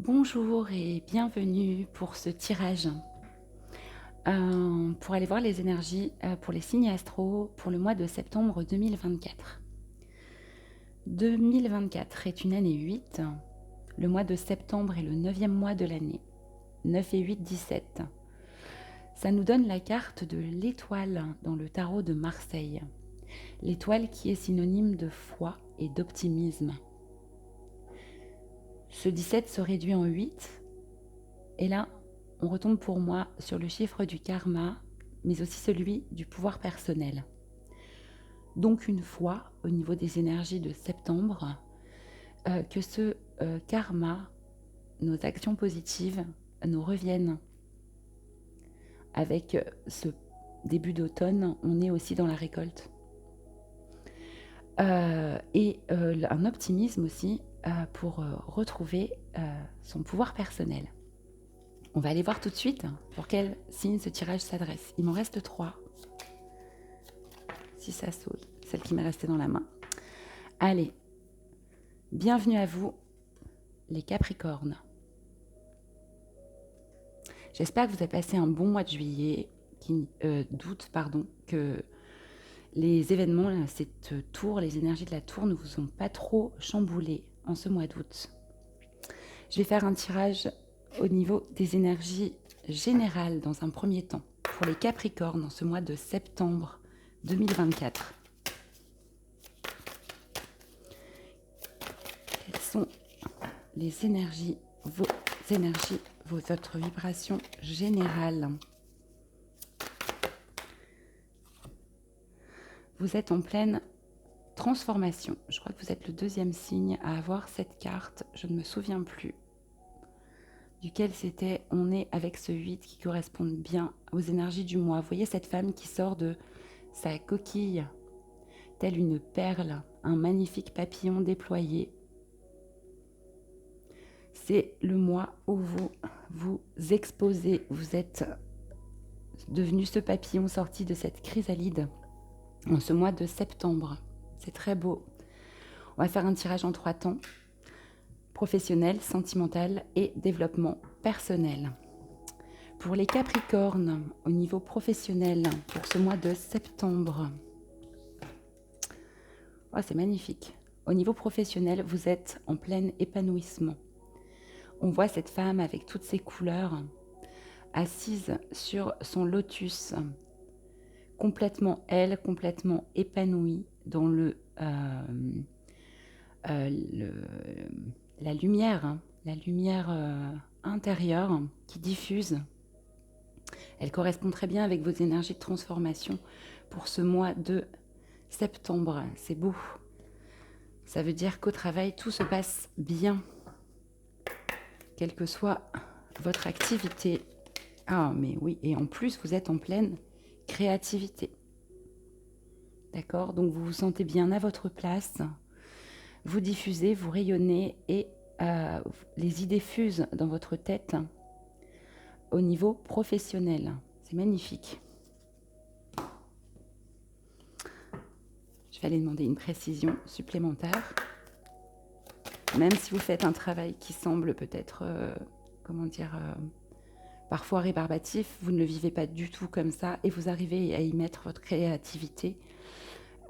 Bonjour et bienvenue pour ce tirage. Pour aller voir les énergies pour les signes astro pour le mois de septembre 2024. 2024 est une année 8. Le mois de septembre est le 9e mois de l'année. 9 et 8, 17. Ça nous donne la carte de l'étoile dans le tarot de Marseille. L'étoile qui est synonyme de foi et d'optimisme. Ce 17 se réduit en 8. Et là, on retombe pour moi sur le chiffre du karma, mais aussi celui du pouvoir personnel. Donc une fois, au niveau des énergies de septembre, que ce karma, nos actions positives, nous reviennent. Avec ce début d'automne, on est aussi dans la récolte. Et un optimisme aussi pour retrouver son pouvoir personnel. On va aller voir tout de suite pour quel signe ce tirage s'adresse. Il m'en reste 3. Si ça saute, celle qui m'est restée dans la main. Allez, bienvenue à vous, les Capricornes. J'espère que vous avez passé un bon mois de juillet, d'août, que les événements, cette tour, les énergies de la tour ne vous ont pas trop chamboulé en ce mois d'août. Je vais faire un tirage au niveau des énergies générales dans un premier temps pour les Capricornes en ce mois de septembre 2024. Quelles sont les énergies, votre vibration générale? Vous êtes en pleine transformation. Je crois que vous êtes le deuxième signe à avoir cette carte. Je ne me souviens plus duquel c'était. On est avec ce 8 qui correspond bien aux énergies du mois. Vous voyez cette femme qui sort de sa coquille, telle une perle, un magnifique papillon déployé. C'est le mois où vous vous exposez. Vous êtes devenu ce papillon sorti de cette chrysalide en ce mois de septembre. C'est très beau. On va faire un tirage en 3 temps. Professionnel, sentimental et développement personnel. Pour les Capricornes, au niveau professionnel, pour ce mois de septembre. Oh, c'est magnifique. Au niveau professionnel, vous êtes en plein épanouissement. On voit cette femme avec toutes ses couleurs, assise sur son lotus, complètement épanouie dans la lumière, intérieure qui diffuse. Elle correspond très bien avec vos énergies de transformation pour ce mois de septembre. C'est beau. Ça veut dire qu'au travail, tout se passe bien, quelle que soit votre activité. Ah, mais oui, et en plus, vous êtes en pleine créativité. D'accord? Donc, vous vous sentez bien à votre place. Vous diffusez, vous rayonnez et les idées fusent dans votre tête au niveau professionnel. C'est magnifique. Je vais aller demander une précision supplémentaire. Même si vous faites un travail qui semble peut-être, parfois rébarbatif, vous ne le vivez pas du tout comme ça et vous arrivez à y mettre votre créativité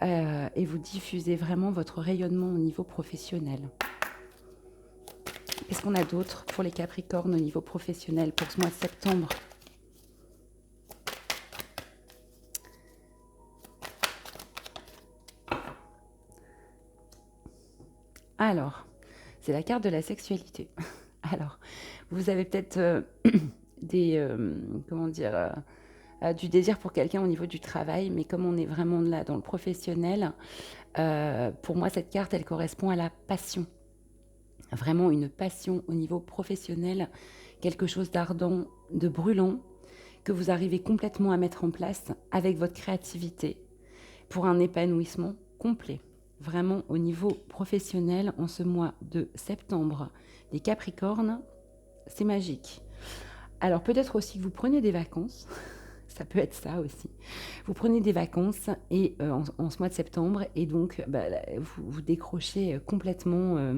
et vous diffusez vraiment votre rayonnement au niveau professionnel. Qu'est-ce qu'on a d'autre pour les Capricornes au niveau professionnel pour ce mois de septembre? Alors, c'est la carte de la sexualité. Alors, vous avez peut-être du désir pour quelqu'un au niveau du travail, mais comme on est vraiment là dans le professionnel, pour moi, cette carte, elle correspond à la passion. Vraiment une passion au niveau professionnel, quelque chose d'ardent, de brûlant, que vous arrivez complètement à mettre en place avec votre créativité pour un épanouissement complet. Vraiment au niveau professionnel, en ce mois de septembre, les Capricornes, c'est magique. Alors peut-être aussi que vous prenez des vacances, Ça peut être ça aussi. Vous prenez des vacances et en ce mois de septembre et donc vous décrochez complètement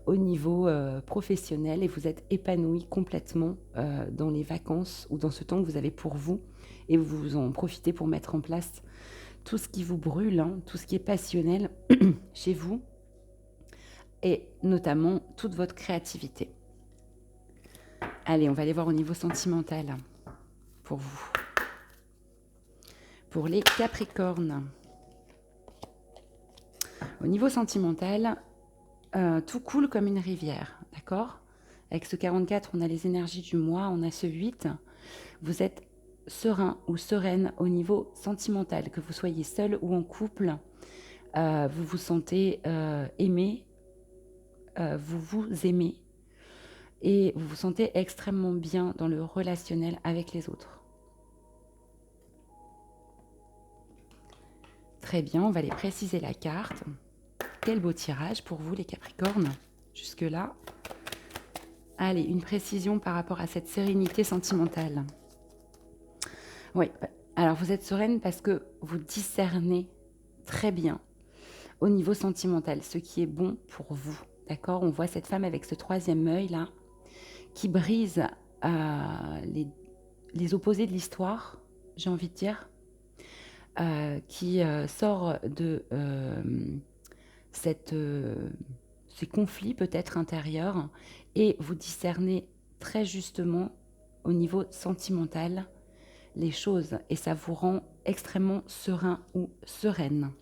au niveau professionnel et vous êtes épanoui complètement dans les vacances ou dans ce temps que vous avez pour vous et vous en profitez pour mettre en place tout ce qui vous brûle, hein, tout ce qui est passionnel chez vous et notamment toute votre créativité. Allez, on va aller voir au niveau sentimental pour vous. Pour les Capricornes. Au niveau sentimental, tout coule comme une rivière, d'accord? Avec ce 44, on a les énergies du mois, on a ce 8. Vous êtes serein ou sereine au niveau sentimental, que vous soyez seul ou en couple. Vous vous sentez aimé, vous vous aimez et vous vous sentez extrêmement bien dans le relationnel avec les autres. Très bien, on va aller préciser la carte. Quel beau tirage pour vous les Capricornes, jusque-là. Allez, une précision par rapport à cette sérénité sentimentale. Oui, alors vous êtes sereine parce que vous discernez très bien au niveau sentimental ce qui est bon pour vous. D'accord? On voit cette femme avec ce troisième œil là qui brise les opposés de l'histoire, j'ai envie de dire, qui sort de ces conflits peut-être intérieurs et vous discernez très justement au niveau sentimental les choses et ça vous rend extrêmement serein ou sereine.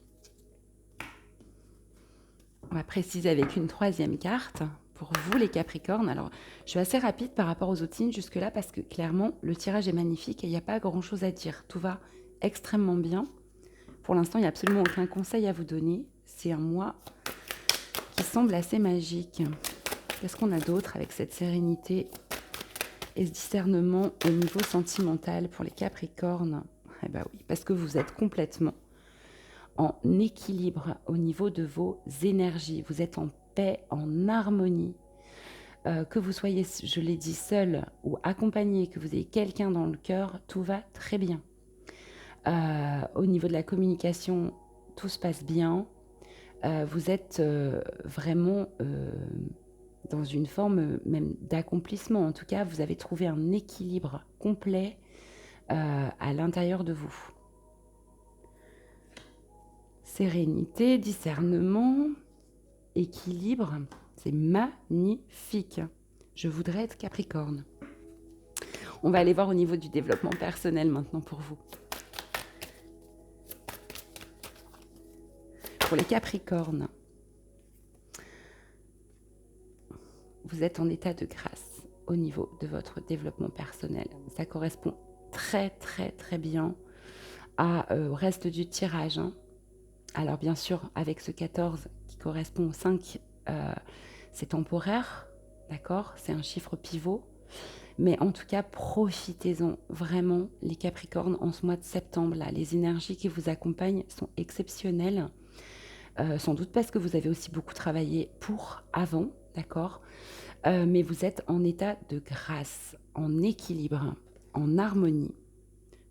On va préciser avec une troisième carte pour vous les Capricornes. Alors je suis assez rapide par rapport aux autres signes jusque là parce que clairement le tirage est magnifique et il n'y a pas grand chose à dire, tout va extrêmement bien. Pour l'instant il n'y a absolument aucun conseil à vous donner, c'est un mois qui semble assez magique. Qu'est-ce qu'on a d'autre avec cette sérénité et ce discernement au niveau sentimental pour les Capricornes? Eh bien oui, parce que vous êtes complètement en équilibre au niveau de vos énergies. Vous êtes en paix, en harmonie. Que vous soyez, je l'ai dit, seul ou accompagné, que vous ayez quelqu'un dans le cœur, tout va très bien. Au niveau de la communication, tout se passe bien. Vous êtes vraiment dans une forme même d'accomplissement. En tout cas, vous avez trouvé un équilibre complet à l'intérieur de vous. Sérénité, discernement, équilibre, c'est magnifique. Je voudrais être Capricorne. On va aller voir au niveau du développement personnel maintenant pour vous. Pour les Capricornes, vous êtes en état de grâce au niveau de votre développement personnel. Ça correspond très très très bien au reste du tirage. Hein. Alors bien sûr, avec ce 14 qui correspond au 5, c'est temporaire, d'accord? C'est un chiffre pivot. Mais en tout cas, profitez-en vraiment, les Capricornes, en ce mois de septembre. Là, les énergies qui vous accompagnent sont exceptionnelles. Sans doute parce que vous avez aussi beaucoup travaillé pour avant, d'accord? Mais vous êtes en état de grâce, en équilibre, en harmonie.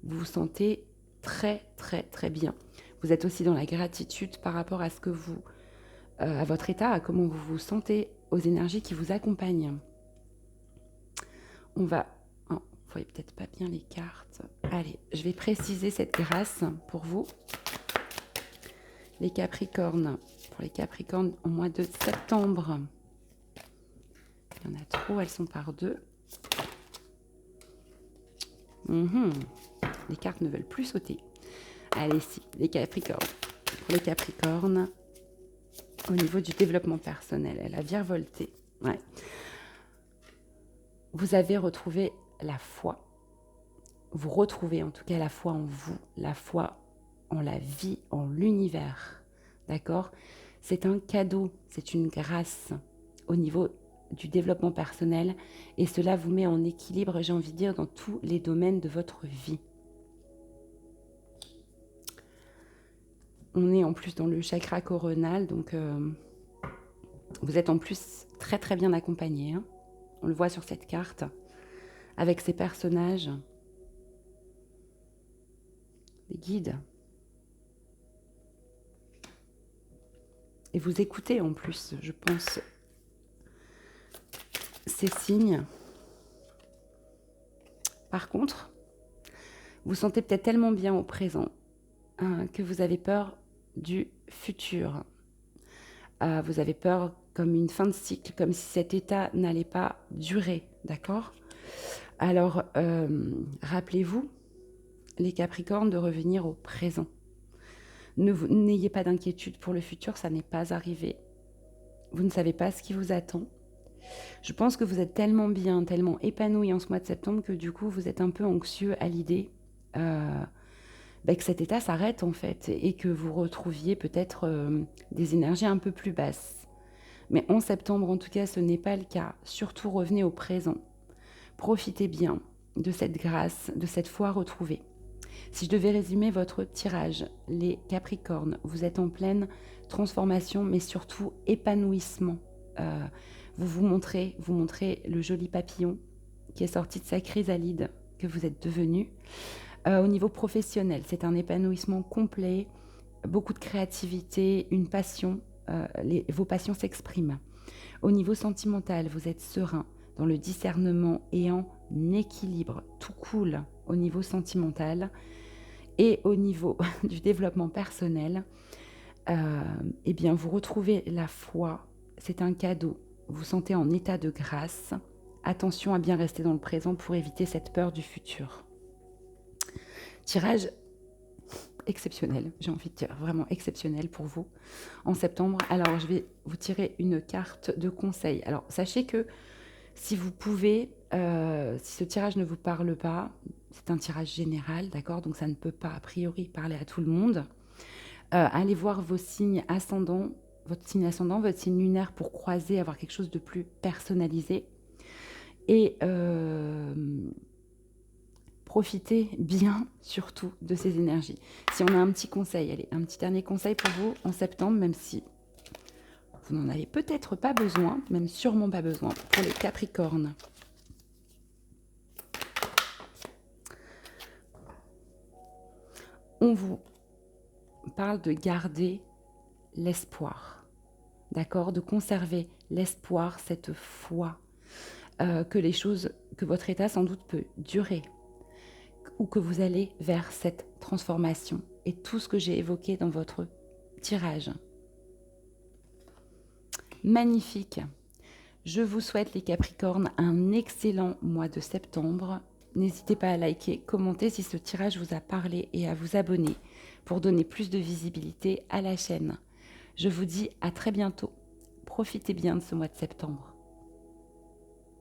Vous vous sentez très, très, très bien. Vous êtes aussi dans la gratitude par rapport à ce que vous, à votre état, à comment vous vous sentez, aux énergies qui vous accompagnent. On va... Oh, vous voyez peut-être pas bien les cartes. Allez, je vais préciser cette grâce pour vous. Les Capricornes, pour les Capricornes au mois de septembre. Il y en a trop, elles sont par deux. Les cartes ne veulent plus sauter. Allez, si, les Capricornes. Pour les Capricornes, au niveau du développement personnel, elle a virevolté. Ouais. Vous avez retrouvé la foi. Vous retrouvez en tout cas la foi en vous, la foi en la vie, en l'univers. D'accord? C'est un cadeau, c'est une grâce au niveau du développement personnel et cela vous met en équilibre, j'ai envie de dire, dans tous les domaines de votre vie. On est en plus dans le chakra coronal, donc vous êtes en plus très très bien accompagné. Hein. On le voit sur cette carte, avec ces personnages. guides. Et vous écoutez en plus, je pense, ces signes. Par contre, vous sentez peut-être tellement bien au présent que vous avez peur du futur. Vous avez peur comme une fin de cycle, comme si cet état n'allait pas durer, d'accord? Alors, rappelez-vous, les Capricornes, de revenir au présent. N'ayez pas d'inquiétude pour le futur, ça n'est pas arrivé. Vous ne savez pas ce qui vous attend. Je pense que vous êtes tellement bien, tellement épanoui en ce mois de septembre que du coup, vous êtes un peu anxieux à l'idée que cet état s'arrête en fait et que vous retrouviez peut-être des énergies un peu plus basses. Mais en septembre, en tout cas, ce n'est pas le cas. Surtout, revenez au présent. Profitez bien de cette grâce, de cette foi retrouvée. Si je devais résumer votre tirage, les Capricornes, vous êtes en pleine transformation, mais surtout épanouissement. Vous montrez le joli papillon qui est sorti de sa chrysalide que vous êtes devenu. Au niveau professionnel, c'est un épanouissement complet, beaucoup de créativité, une passion, vos passions s'expriment. Au niveau sentimental, vous êtes serein, dans le discernement et en équilibre. Tout coule au niveau sentimental. Et au niveau du développement personnel, eh bien, vous retrouvez la foi. C'est un cadeau. Vous sentez en état de grâce. Attention à bien rester dans le présent pour éviter cette peur du futur. Tirage exceptionnel, j'ai envie de dire, vraiment exceptionnel pour vous en septembre. Alors, je vais vous tirer une carte de conseil. Alors, sachez que si vous pouvez, si ce tirage ne vous parle pas, c'est un tirage général, d'accord? Donc, ça ne peut pas, a priori, parler à tout le monde. Allez voir vos signes ascendants, votre signe ascendant, votre signe lunaire pour croiser, avoir quelque chose de plus personnalisé. Et profitez bien, surtout, de ces énergies. Si on a un petit conseil, allez, un petit dernier conseil pour vous en septembre, même si vous n'en avez peut-être pas besoin, même sûrement pas besoin, pour les Capricornes. On vous parle de garder l'espoir, d'accord? De conserver l'espoir, cette foi, que votre état sans doute peut durer, ou que vous allez vers cette transformation et tout ce que j'ai évoqué dans votre tirage. Magnifique. Je vous souhaite, les Capricornes, un excellent mois de septembre. N'hésitez pas à liker, commenter si ce tirage vous a parlé et à vous abonner pour donner plus de visibilité à la chaîne. Je vous dis à très bientôt. Profitez bien de ce mois de septembre.